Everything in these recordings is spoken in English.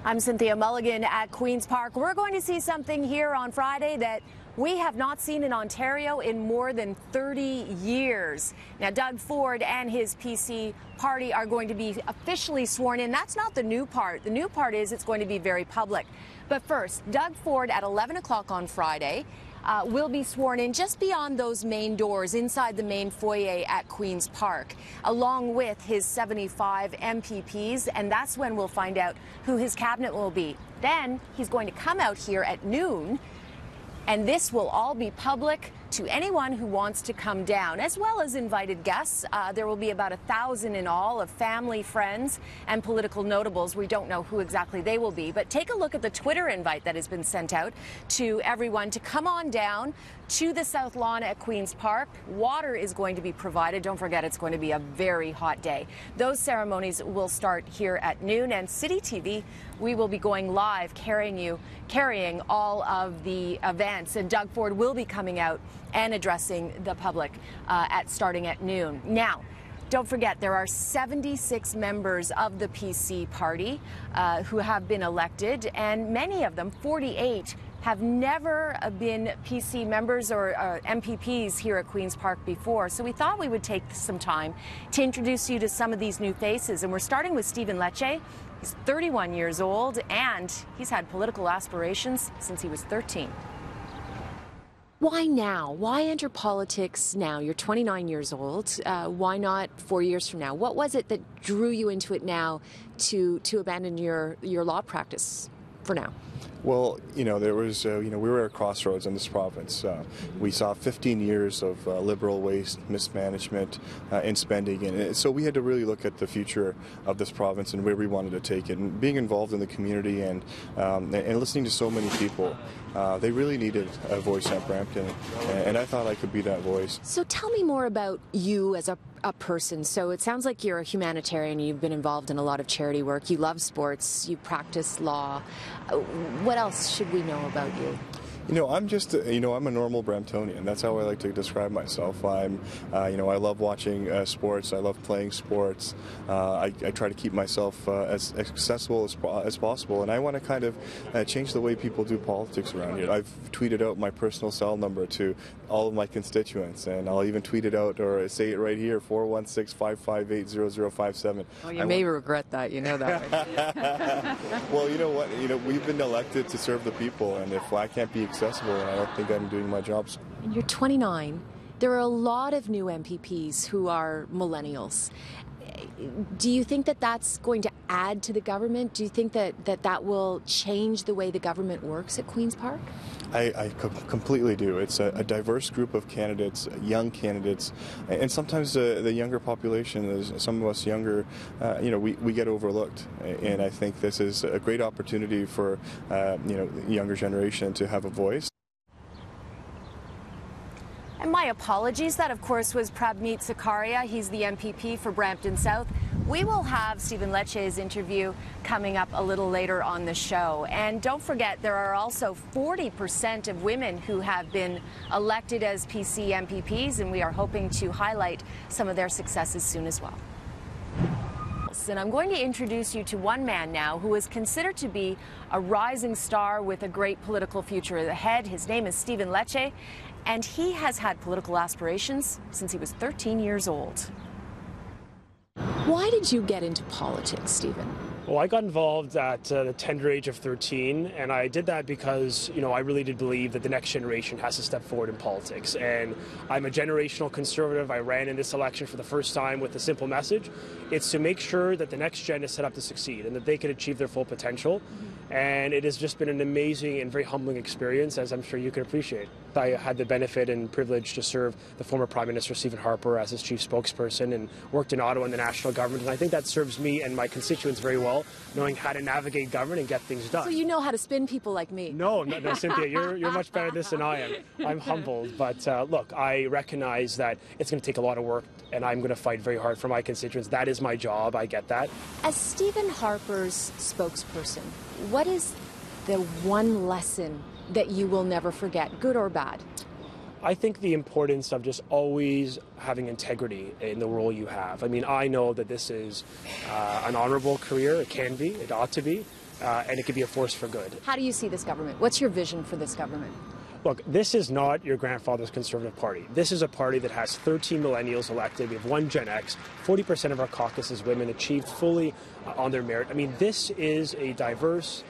I'm Cynthia Mulligan at Queen's Park. We're going to see something here on Friday that we have not seen in Ontario in more than 30 years. Now, Doug Ford and his PC party are going to be officially sworn in. That's not the new part. The new part is it's going to be very public. But first, Doug Ford at 11 o'clock on Friday will be sworn in just beyond those main doors inside the main foyer at Queen's Park, along with his 75 MPPs, and that's when we'll find out who his cabinet will be. Then he's going to come out here at noon, and this will all be public to anyone who wants to come down, as well as invited guests. There will be about 1,000 in all of family, friends, and political notables. We don't know who exactly they will be, but take a look at the Twitter invite that has been sent out to everyone to come on down to the South Lawn at Queen's Park. Water is going to be provided. Don't forget, it's going to be a very hot day. Those ceremonies will start here at noon, and City TV, we will be going live carrying all of the events, and Doug Ford will be coming out and addressing the public starting at noon. Now, don't forget, there are 76 members of the PC party who have been elected, and many of them, 48, have never been PC members or MPPs here at Queen's Park before. So we thought we would take some time to introduce you to some of these new faces. And we're starting with Stephen Lecce. He's 31 years old, and he's had political aspirations since he was 13. Why now? Why enter politics now? You're 29 years old. Why not 4 years from now? What was it that drew you into it now to abandon your law practice for now? Well, there was, we were at a crossroads in this province. We saw 15 years of liberal waste, mismanagement, and spending, and so we had to really look at the future of this province and where we wanted to take it. And being involved in the community and listening to so many people, they really needed a voice at Brampton, and I thought I could be that voice. So tell me more about you as a person. So it sounds like you're a humanitarian. You've been involved in a lot of charity work. You love sports. You practice law. What else should we know about you? I'm just, I'm a normal Bramptonian. That's how I like to describe myself. I love watching sports. I love playing sports. I try to keep myself as accessible as possible, and I want to kind of change the way people do politics around here. I've tweeted out my personal cell number to all of my constituents, and I'll even tweet it out or say it right here, 416-558-0057. Oh, you may regret that, you know that. Right? Well, you know what? We've been elected to serve the people, and if I can't be accessible, I don't think I'm doing my job. And you're 29. There are a lot of new MPPs who are millennials. Do you think that that's going to add to the government? Do you think that will change the way the government works at Queen's Park? I completely do. It's a diverse group of candidates, young candidates, and sometimes the younger population, some of us younger, we get overlooked. And I think this is a great opportunity for, the younger generation to have a voice. And my apologies. That, of course, was Prabmeet Sarkaria. He's the MPP for Brampton South. We will have Stephen Lecce's interview coming up a little later on the show. And don't forget, there are also 40% of women who have been elected as PC MPPs, and we are hoping to highlight some of their successes soon as well. And I'm going to introduce you to one man now who is considered to be a rising star with a great political future ahead. His name is Stephen Lecce, and he has had political aspirations since he was 13 years old. Why did you get into politics, Stephen? Well, I got involved at the tender age of 13, and I did that because, I really did believe that the next generation has to step forward in politics. And I'm a generational conservative. I ran in this election for the first time with a simple message. It's to make sure that the next gen is set up to succeed and that they can achieve their full potential. And it has just been an amazing and very humbling experience, as I'm sure you can appreciate. I had the benefit and privilege to serve the former Prime Minister Stephen Harper as his chief spokesperson and worked in Ottawa in the national government. And I think that serves me and my constituents very well, knowing how to navigate government and get things done. So you know how to spin people like me? No, Cynthia, you're much better at this than I am. I'm humbled, but look, I recognize that it's going to take a lot of work, and I'm going to fight very hard for my constituents. That is my job. I get that. As Stephen Harper's spokesperson, what is the one lesson that you will never forget, good or bad? I think the importance of just always having integrity in the role you have. I mean, I know that this is an honorable career. It can be. It ought to be. and it can be a force for good. How do you see this government? What's your vision for this government? Look, this is not your grandfather's Conservative Party. This is a party that has 13 millennials elected. We have 1 Gen X. 40% of our caucus is women, achieved fully on their merit. I mean, this is a diverse,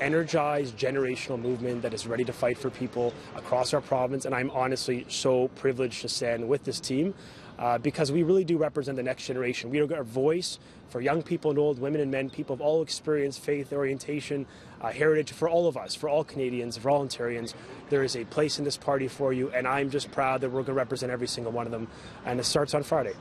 energized generational movement that is ready to fight for people across our province. And I'm honestly so privileged to stand with this team because we really do represent the next generation. We are a voice for young people and old, women and men, people of all experience, faith, orientation, heritage, for all of us, for all Canadians, for all Ontarians. There is a place in this party for you, and I'm just proud that we're going to represent every single one of them. And it starts on Friday.